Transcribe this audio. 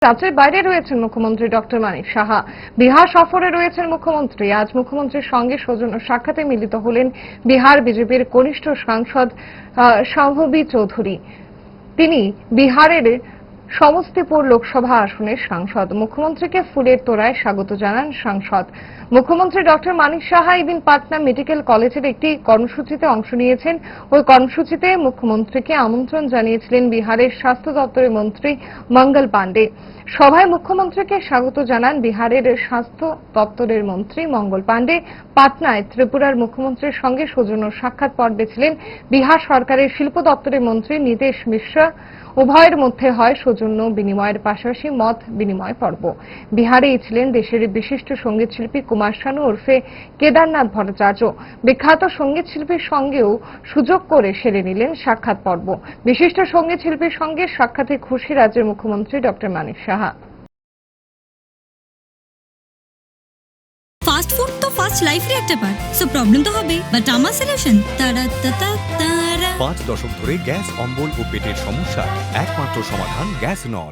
রাজ্যের বাইরে রয়েছেন মুখ্যমন্ত্রী ডক্টর মানিক সাহা। বিহার সফরে রয়েছেন মুখ্যমন্ত্রী। আজ মুখ্যমন্ত্রীর সঙ্গে সৌজন্য সাক্ষাতে মিলিত হলেন বিহার বিজেপির কনিষ্ঠ সাংসদ শাম্ভবী চৌধুরী। তিনি বিহারের সমস্তিপুর লোকসভা আসনের সাংসদ। মুখ্যমন্ত্রীকে ফুলের তোড়ায় স্বাগত জানান সাংসদ। মুখ্যমন্ত্রী ডক্টর মানিক সাহা এদিন পাটনা মেডিকেল কলেজের একটি কর্মসূচিতে অংশ নিয়েছেন। ওই কর্মসূচিতে মুখ্যমন্ত্রীকে আমন্ত্রণ জানিয়েছিলেন বিহারের স্বাস্থ্য দপ্তরের মন্ত্রী মঙ্গল পাণ্ডে। সভায় মুখ্যমন্ত্রীকে স্বাগত জানান বিহারের স্বাস্থ্য দপ্তরের মন্ত্রী মঙ্গল পাণ্ডে। পাটনায় ত্রিপুরার মুখ্যমন্ত্রীর সঙ্গে সৌজন্য সাক্ষাৎ পর্বে ছিলেন বিহার সরকারের শিল্প দপ্তরের মন্ত্রী নীতেশ মিশ্রা। উভয়ের মধ্যে হয় সৌজন্য বিনিময়ের পাশাপাশি মত বিনিময় পর্ব। বিহারেই ছিলেন দেশের বিশিষ্ট সঙ্গীত শিল্পী কুমার শানু ওরফে কেদারনাথ ভট্টাচার্য। বিখ্যাত সঙ্গীত শিল্পীর সঙ্গেও সুযোগ করে সেরে নিলেন সাক্ষাৎ পর্ব। বিশিষ্ট সঙ্গীত শিল্পীর সঙ্গে সাক্ষাতে খুশি রাজ্যের মুখ্যমন্ত্রী doctor Manik Saha. Fast food তো ফাস্ট লাইফের একটা পার্ট, সো প্রবলেম তো হবে, বাট আমার সলিউশন তারা। 5 দশক ধরে গ্যাস, অম্বল ও পেটের সমস্যা একমাত্র সমাধান গ্যাস নল।